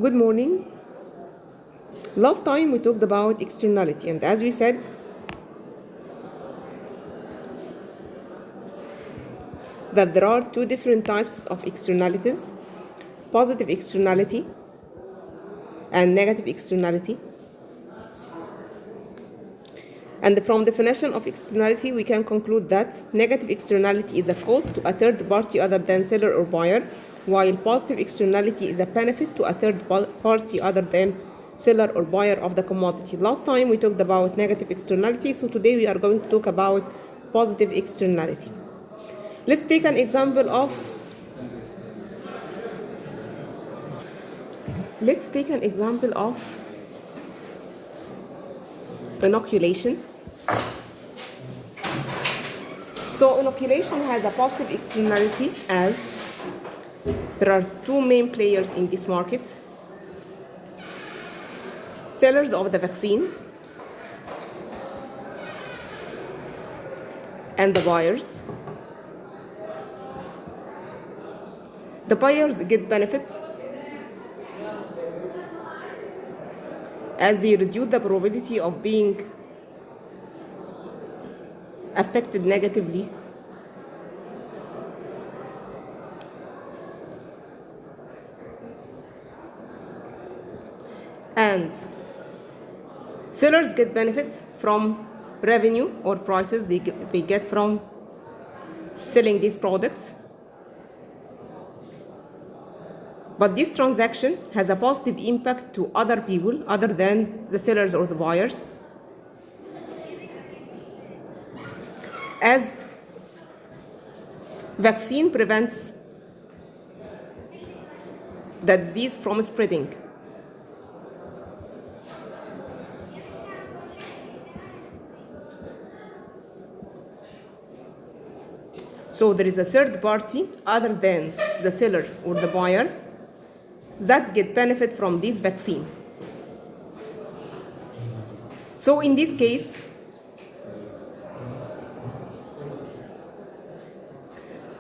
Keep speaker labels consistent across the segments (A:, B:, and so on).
A: Good morning. Last time we talked about externality, and as we said, that there are two different types of externalities: positive externality and negative externality. And from the definition of externality, we can conclude that negative externality is a cost to a third party other than seller or buyer, while positive externality is a benefit to a third party other than seller or buyer of the commodity. Last time we talked about negative externality, so today we are going to talk about positive externality. Let's take an example of inoculation. So inoculation has a positive externality as there are two main players in this market: sellers of the vaccine and the buyers. The buyers get benefits as they reduce the probability of being affected negatively and sellers get benefits from revenue or prices they get from selling these products. But this transaction has a positive impact to other people other than the sellers or the buyers, as vaccine prevents the disease from spreading. So there is a third party other than the seller or the buyer that get benefit from this vaccine. So in this case,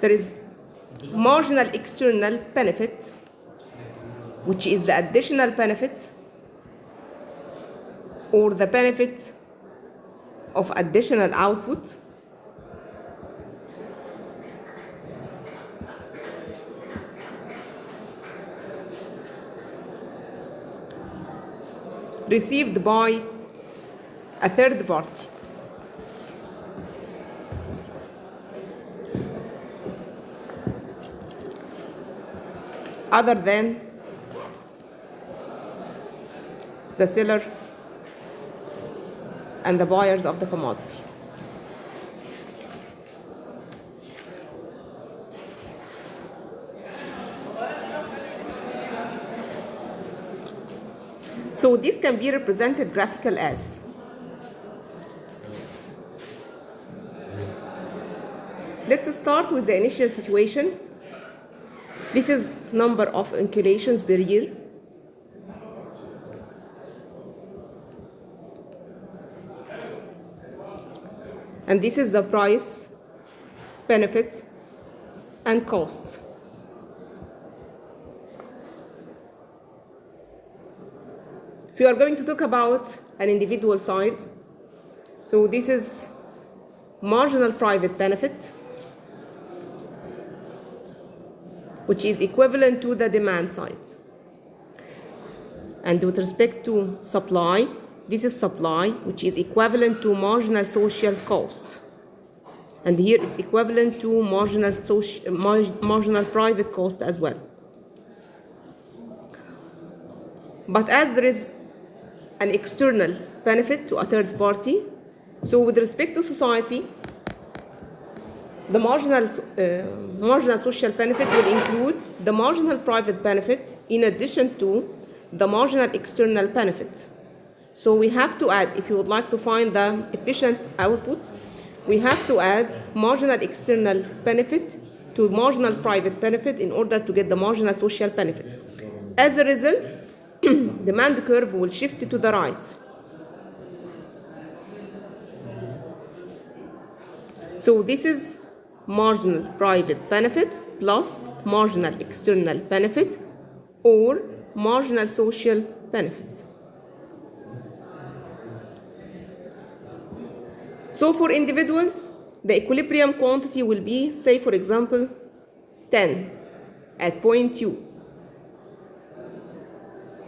A: there is marginal external benefit, which is the additional benefit or the benefit of additional output, received by a third party. Other than the seller and the buyers of the commodity. So this can be represented graphically as let's start with the initial situation. This is number of inoculations per year. And this is the price, benefit, and cost. If you are going to talk about an individual side, so this is marginal private benefit, which is equivalent to the demand side. And with respect to supply, this is supply, which is equivalent to marginal social cost. And here it's equivalent to marginal private cost as well. But as there is an external benefit to a third party, so with respect to society, the marginal social benefit will include the marginal private benefit in addition to the marginal external benefit. So we have to add, if you would like to find the efficient outputs, we have to add marginal external benefit to marginal private benefit in order to get the marginal social benefit. As a result, demand curve will shift to the right. So this is marginal private benefit plus marginal external benefit, or marginal social benefit. So for individuals, the equilibrium quantity will be, say for example, 10 at point U.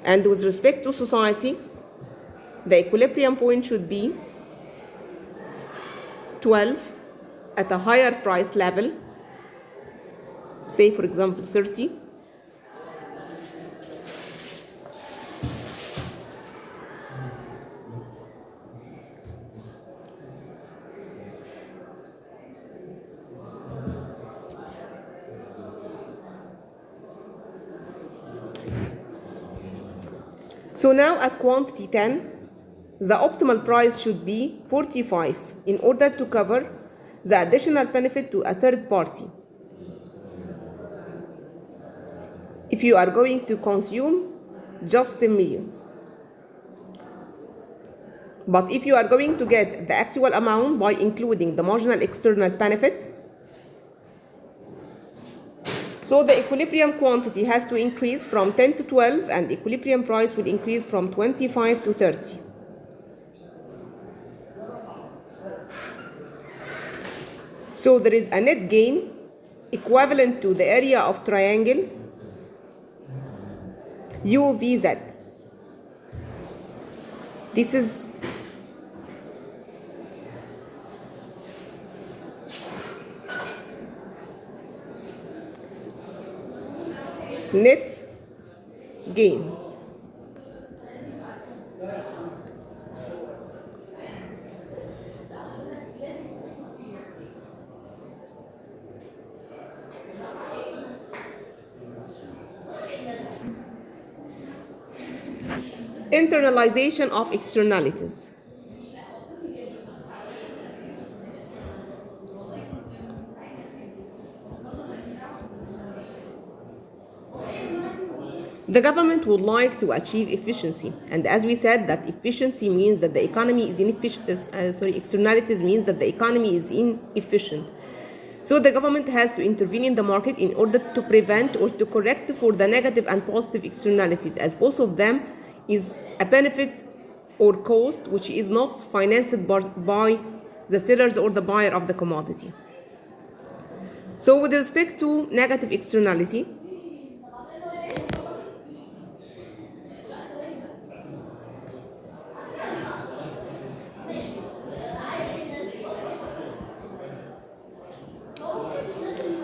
A: And with respect to society, the equilibrium point should be 12 at a higher price level, say for example 30. So now at quantity 10, the optimal price should be 45 in order to cover the additional benefit to a third party. If you are going to consume just 10 millions. But if you are going to get the actual amount by including the marginal external benefit, so the equilibrium quantity has to increase from 10 to 12 and the equilibrium price will increase from 25 to 30. So there is a net gain equivalent to the area of triangle UVZ. This is net gain. Internalization of externalities. The government would like to achieve efficiency, and as we said, that efficiency means that the economy is inefficient. Externalities means that the economy is inefficient. So the government has to intervene in the market in order to prevent or to correct for the negative and positive externalities, as both of them is a benefit or cost which is not financed by the sellers or the buyer of the commodity. So with respect to negative externality,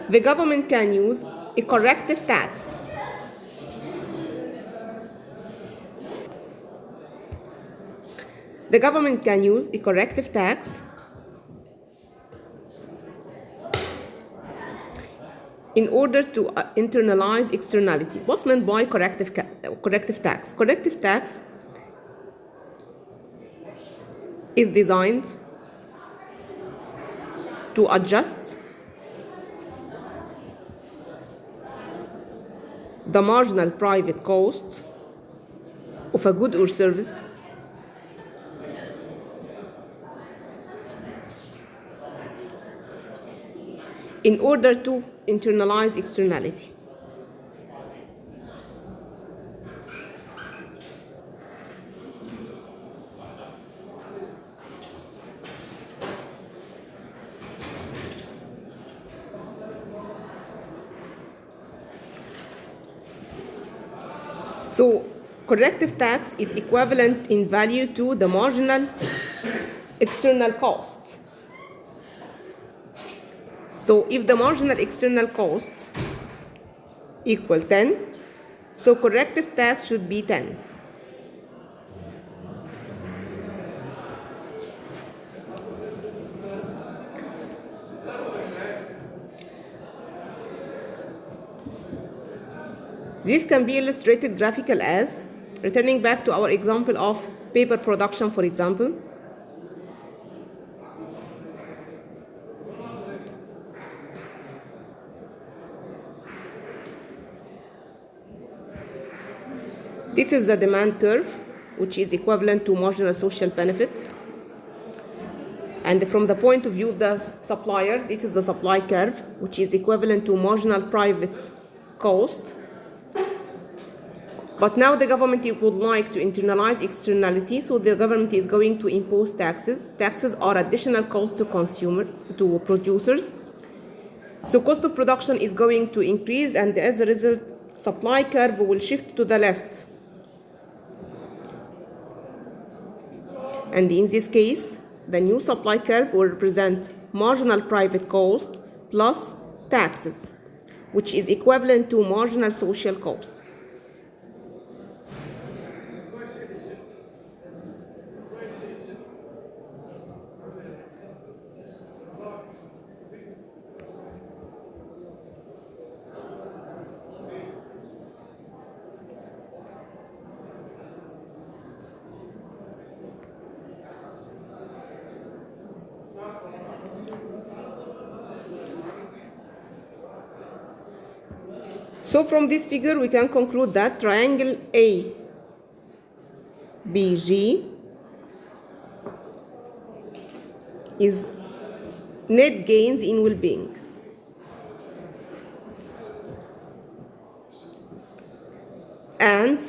A: the government can use a corrective tax. The government can use a corrective tax in order to internalize externality. What's meant by corrective tax? Corrective tax is designed to adjust the marginal private cost of a good or service in order to internalize externality. So corrective tax is equivalent in value to the marginal external cost. So if the marginal external cost equal 10, so corrective tax should be 10. This can be illustrated graphical as, returning back to our example of paper production, for example. This is the demand curve, which is equivalent to marginal social benefit. And from the point of view of the supplier, this is the supply curve, which is equivalent to marginal private cost. But now the government would like to internalize externality, so the government is going to impose taxes. Taxes are additional cost to producers. So cost of production is going to increase, and as a result, supply curve will shift to the left. And in this case, the new supply curve will represent marginal private cost plus taxes, which is equivalent to marginal social cost. So from this figure, we can conclude that triangle ABG is net gains in well-being. And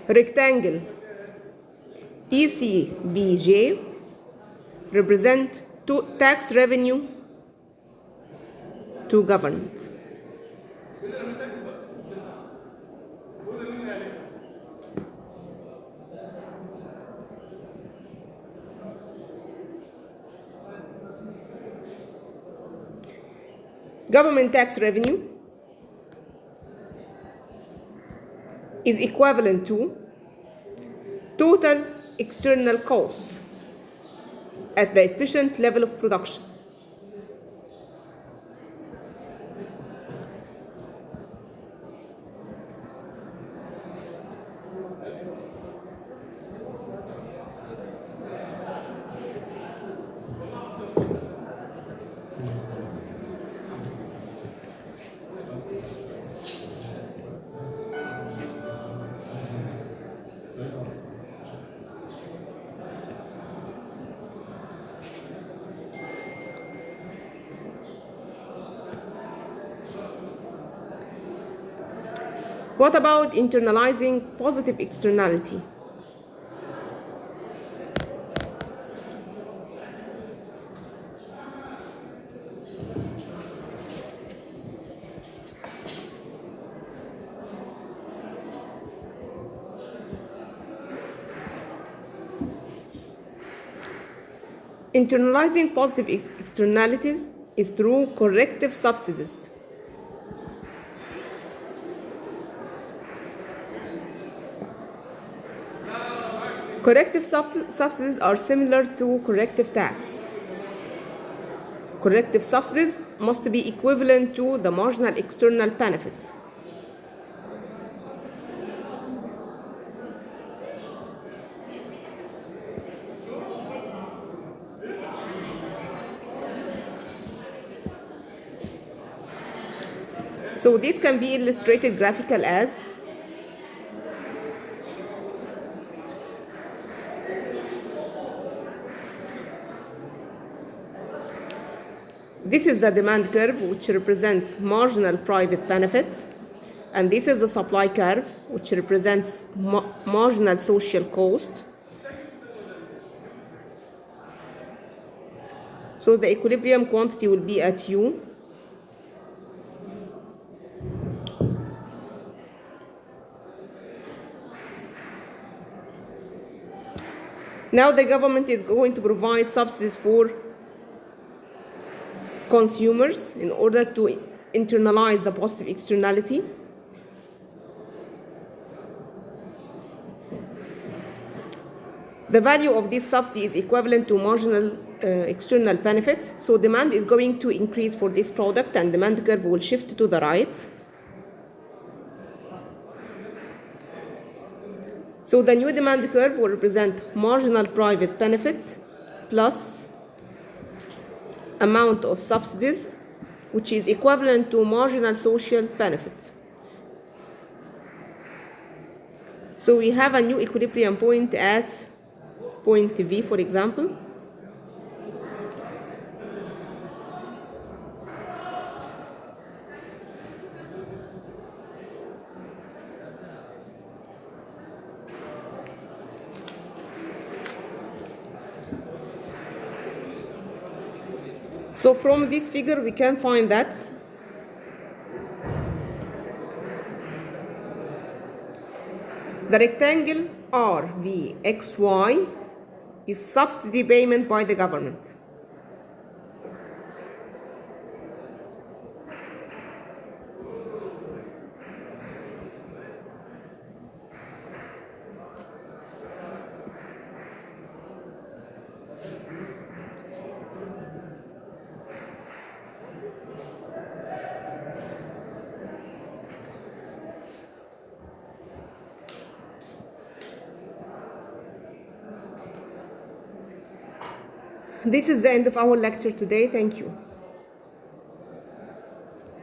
A: rectangle ECBJ represent tax revenue to government. Government tax revenue is equivalent to total external costs at the efficient level of production. What about internalizing positive externality? Internalizing positive externalities is through corrective subsidies. Corrective subsidies are similar to corrective tax. Corrective subsidies must be equivalent to the marginal external benefits. So this can be illustrated graphical as this is the demand curve, which represents marginal private benefits, and this is the supply curve, which represents marginal social cost. So the equilibrium quantity will be at U. Now the government is going to provide subsidies for consumers in order to internalize the positive externality. The value of this subsidy is equivalent to marginal external benefit. So demand is going to increase for this product, and demand curve will shift to the right. So the new demand curve will represent marginal private benefits plus amount of subsidies, which is equivalent to marginal social benefits. So we have a new equilibrium point at point V, for example. So from this figure, we can find that the rectangle RVXY is subsidy payment by the government. This is the end of our lecture today. Thank you.